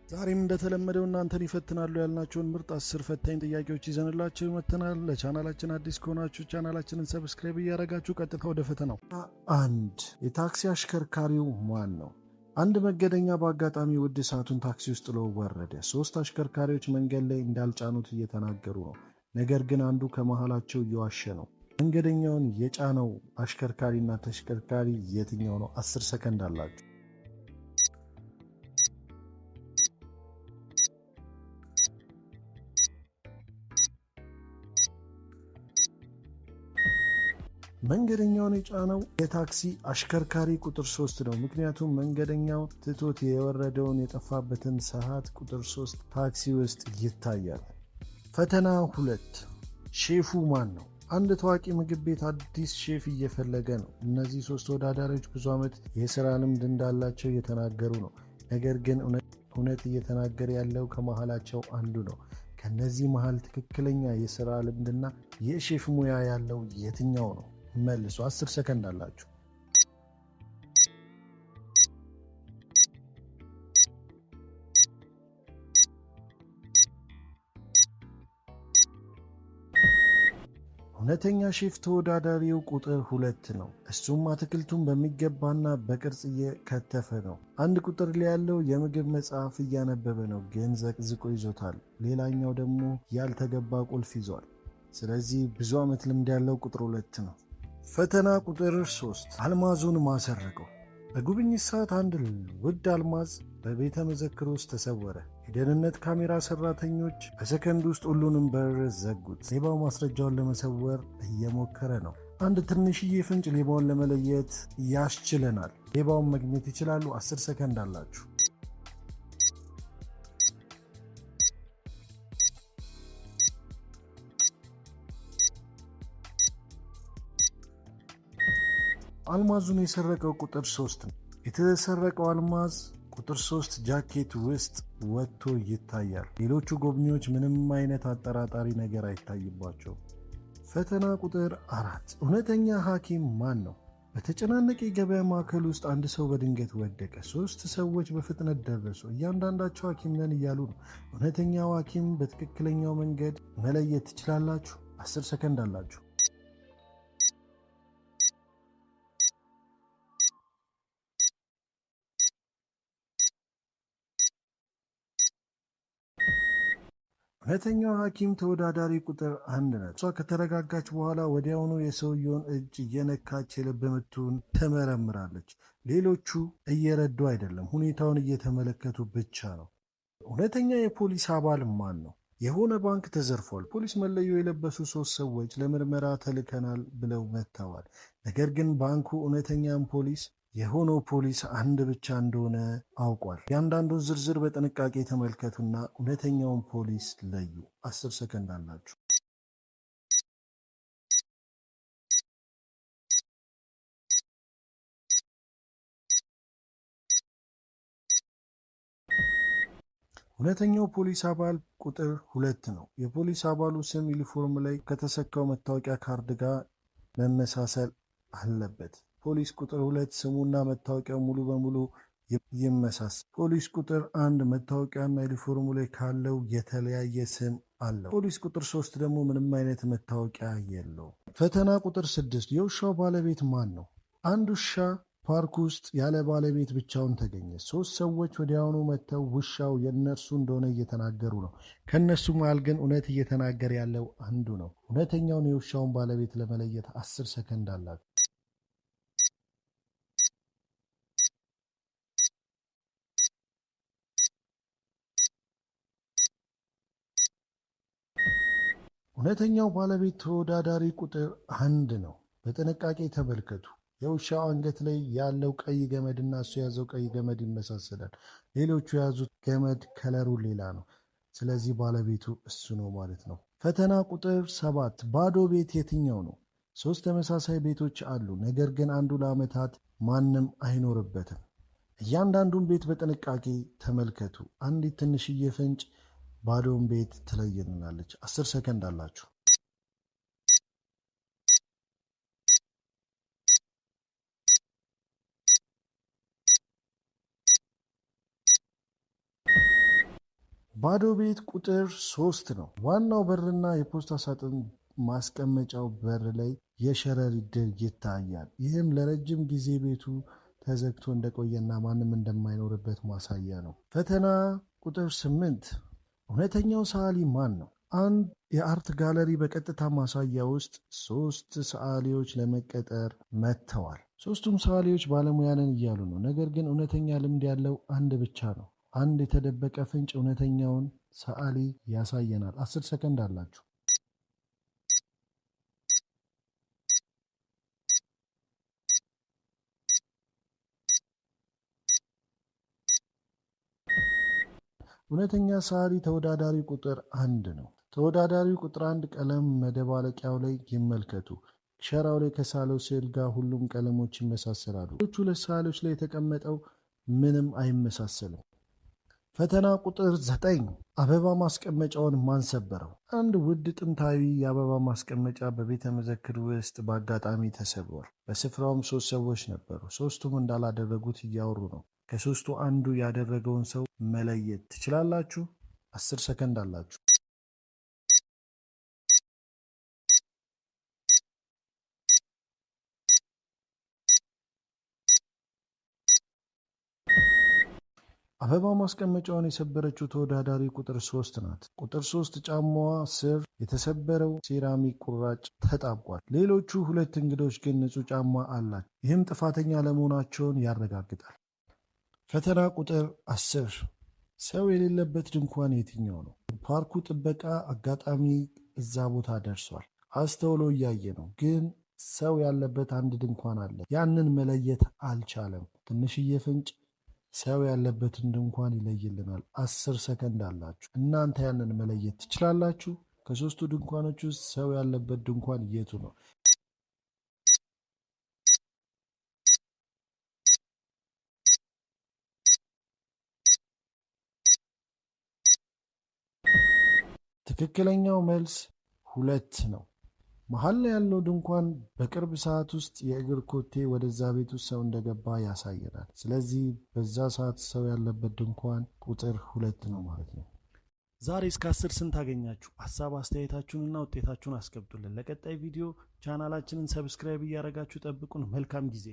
ዛሬም እንደተለመደው እናንተን ይፈትናሉ ያልናቸውን ምርጥ 10 ፈታኝ ጥያቄዎች ይዘንላችሁ መጥተናል። ለቻናላችን አዲስ ከሆናችሁ ቻናላችንን ሰብስክራይብ እያደረጋችሁ ቀጥታ ወደ ፈተናው። አንድ የታክሲ አሽከርካሪው ማን ነው? አንድ መንገደኛ በአጋጣሚ ውድ ሰዓቱን ታክሲ ውስጥ ጥሎ ወረደ። 3 አሽከርካሪዎች መንገድ ላይ እንዳልጫኑት እየተናገሩ ነው። ነገር ግን አንዱ ከመሃላቸው እየዋሸ ነው። መንገደኛውን የጫነው አሽከርካሪና ተሽከርካሪ የትኛው ነው? 10 ሰከንድ አላችሁ። መንገደኛውን የጫነው የታክሲ አሽከርካሪ ቁጥር 3 ነው። ምክንያቱም መንገደኛው ትቶት የወረደውን የጠፋበትን ሰዓት ቁጥር 3 ታክሲ ውስጥ ይታያል። ፈተና 2 ሼፉ ማን ነው? አንድ ታዋቂ ምግብ ቤት አዲስ ሼፍ እየፈለገ ነው። እነዚህ 3 ተወዳዳሪዎች ብዙ ዓመት የሥራ ልምድ እንዳላቸው እየተናገሩ ነው። ነገር ግን እውነት እየተናገረ ያለው ከመሃላቸው አንዱ ነው። ከነዚህ መሃል ትክክለኛ የሥራ ልምድና የሼፍ ሙያ ያለው የትኛው ነው? መልሱ። 10 ሰከንድ አላችሁ። እውነተኛ ሼፍ ተወዳዳሪው ቁጥር 2 ነው። እሱም አትክልቱን በሚገባና በቅርጽ እየከተፈ ነው። አንድ ቁጥር ላይ ያለው የምግብ መጽሐፍ እያነበበ ነው፣ ግን ዘቅዝቆ ይዞታል። ሌላኛው ደግሞ ያልተገባ ቁልፍ ይዟል። ስለዚህ ብዙ ዓመት ልምድ ያለው ቁጥር 2 ነው። ፈተና ቁጥር 3 አልማዙን ማሰረቀው። በጉብኝት ሰዓት አንድ ውድ አልማዝ በቤተ መዘክር ውስጥ ተሰወረ። የደህንነት ካሜራ ሰራተኞች በሰከንድ ውስጥ ሁሉንም በር ዘጉት። ሌባው ማስረጃውን ለመሰወር እየሞከረ ነው። አንድ ትንሽዬ ፍንጭ ሌባውን ለመለየት ያስችለናል። ሌባውን ማግኘት ይችላሉ። 10 ሰከንድ አላችሁ። አልማዙን የሰረቀው ቁጥር 3 ነው። የተሰረቀው አልማዝ ቁጥር 3 ጃኬት ውስጥ ወጥቶ ይታያል። ሌሎቹ ጎብኚዎች ምንም አይነት አጠራጣሪ ነገር አይታይባቸውም። ፈተና ቁጥር 4 እውነተኛ ሐኪም ማን ነው? በተጨናነቀ የገበያ ማዕከል ውስጥ አንድ ሰው በድንገት ወደቀ። 3 ሰዎች በፍጥነት ደረሱ። እያንዳንዳቸው ሐኪም ነን እያሉ ነው። እውነተኛው ሐኪም በትክክለኛው መንገድ መለየት ትችላላችሁ። 10 ሰከንድ አላችሁ። እውነተኛው ሐኪም ተወዳዳሪ ቁጥር 1 ናት። እሷ ከተረጋጋች በኋላ ወዲያውኑ የሰውየውን እጅ እየነካች የልብ ምቱን ትመረምራለች። ሌሎቹ እየረዱ አይደለም፣ ሁኔታውን እየተመለከቱ ብቻ ነው። እውነተኛ የፖሊስ አባል ማን ነው? የሆነ ባንክ ተዘርፏል። ፖሊስ መለዮ የለበሱ 3 ሰዎች ለምርመራ ተልከናል ብለው መጥተዋል። ነገር ግን ባንኩ እውነተኛም ፖሊስ የሆነው ፖሊስ አንድ ብቻ እንደሆነ አውቋል። ያንዳንዱን ዝርዝር በጥንቃቄ ተመልከቱና እውነተኛውን ፖሊስ ለዩ። 10 ሰከንድ አላችሁ። እውነተኛው ፖሊስ አባል ቁጥር 2 ነው። የፖሊስ አባሉ ስም ዩኒፎርም ላይ ከተሰካው መታወቂያ ካርድ ጋር መመሳሰል አለበት። ፖሊስ ቁጥር 2 ስሙና መታወቂያው ሙሉ በሙሉ ይመሳሰል። ፖሊስ ቁጥር 1 መታወቂያና ዩኒፎርሙ ላይ ካለው የተለያየ ስም አለው። ፖሊስ ቁጥር 3 ደግሞ ምንም አይነት መታወቂያ የለው። ፈተና ቁጥር 6 የውሻው ባለቤት ማን ነው? አንድ ውሻ ፓርክ ውስጥ ያለ ባለቤት ብቻውን ተገኘ። 3 ሰዎች ወዲያውኑ መጥተው ውሻው የእነርሱ እንደሆነ እየተናገሩ ነው። ከእነሱ መሃል ግን እውነት እየተናገረ ያለው አንዱ ነው። እውነተኛውን የውሻውን ባለቤት ለመለየት 10 ሰከንድ አላችሁ። እውነተኛው ባለቤት ተወዳዳሪ ቁጥር 1 ነው። በጥንቃቄ ተመልከቱ። የውሻው አንገት ላይ ያለው ቀይ ገመድና እሱ የያዘው ቀይ ገመድ ይመሳሰላል። ሌሎቹ የያዙት ገመድ ከለሩ ሌላ ነው። ስለዚህ ባለቤቱ እሱ ነው ማለት ነው። ፈተና ቁጥር 7 ባዶ ቤት የትኛው ነው? 3 ተመሳሳይ ቤቶች አሉ፣ ነገር ግን አንዱ ለዓመታት ማንም አይኖርበትም። እያንዳንዱን ቤት በጥንቃቄ ተመልከቱ። አንዲት ትንሽዬ ፍንጭ ባዶውን ቤት ትለይልናለች። 10 ሰከንድ አላችሁ። ባዶ ቤት ቁጥር 3 ነው። ዋናው በርና የፖስታ ሳጥን ማስቀመጫው በር ላይ የሸረሪት ድር ይታያል። ይህም ለረጅም ጊዜ ቤቱ ተዘግቶ እንደቆየና ማንም እንደማይኖርበት ማሳያ ነው። ፈተና ቁጥር 8 እውነተኛው ሰዓሊ ማን ነው? አንድ የአርት ጋለሪ በቀጥታ ማሳያ ውስጥ 3 ሰዓሊዎች ለመቀጠር መጥተዋል። ሶስቱም ሰዓሊዎች ባለሙያ ነን እያሉ ነው። ነገር ግን እውነተኛ ልምድ ያለው አንድ ብቻ ነው። አንድ የተደበቀ ፍንጭ እውነተኛውን ሰዓሊ ያሳየናል። 10 ሰከንድ አላችሁ። እውነተኛ ሰዓሊ ተወዳዳሪ ቁጥር 1 ነው። ተወዳዳሪው ቁጥር 1 ቀለም መደባለቂያው ላይ ይመልከቱ። ሸራው ላይ ከሳለው ስዕል ጋር ሁሉም ቀለሞች ይመሳሰላሉ። ሌሎቹ ሁለት ሰዓሊዎች ላይ የተቀመጠው ምንም አይመሳሰልም። ፈተና ቁጥር 9 አበባ ማስቀመጫውን ማን ሰበረው? አንድ ውድ ጥንታዊ የአበባ ማስቀመጫ በቤተ መዘክር ውስጥ በአጋጣሚ ተሰብሯል። በስፍራውም 3 ሰዎች ነበሩ። ሶስቱም እንዳላደረጉት እያወሩ ነው። ከሶስቱ አንዱ ያደረገውን ሰው መለየት ትችላላችሁ። 10 ሰከንድ አላችሁ። አበባ ማስቀመጫውን የሰበረችው ተወዳዳሪ ቁጥር 3 ናት። ቁጥር 3 ጫማዋ ስር የተሰበረው ሴራሚክ ቁራጭ ተጣብቋል። ሌሎቹ 2 እንግዶች ግን ንጹህ ጫማ አላቸው። ይህም ጥፋተኛ ለመሆናቸውን ያረጋግጣል። ፈተና ቁጥር 10 ሰው የሌለበት ድንኳን የትኛው ነው? ፓርኩ ጥበቃ አጋጣሚ እዛ ቦታ ደርሷል። አስተውሎ እያየ ነው፣ ግን ሰው ያለበት አንድ ድንኳን አለ። ያንን መለየት አልቻለም። ትንሽዬ ፍንጭ ሰው ያለበትን ድንኳን ይለይልናል። 10 ሰከንድ አላችሁ። እናንተ ያንን መለየት ትችላላችሁ። ከሶስቱ ድንኳኖች ውስጥ ሰው ያለበት ድንኳን የቱ ነው? ትክክለኛው መልስ 2 ነው። መሀል ላይ ያለው ድንኳን በቅርብ ሰዓት ውስጥ የእግር ኮቴ ወደዛ ቤት ውስጥ ሰው እንደገባ ያሳየናል። ስለዚህ በዛ ሰዓት ሰው ያለበት ድንኳን ቁጥር 2 ነው ማለት ነው። ዛሬ እስከ 10 ስንት አገኛችሁ? ሀሳብ አስተያየታችሁንና ውጤታችሁን አስቀምጡልን። ለቀጣይ ቪዲዮ ቻናላችንን ሰብስክራይብ እያደረጋችሁ ጠብቁን። መልካም ጊዜ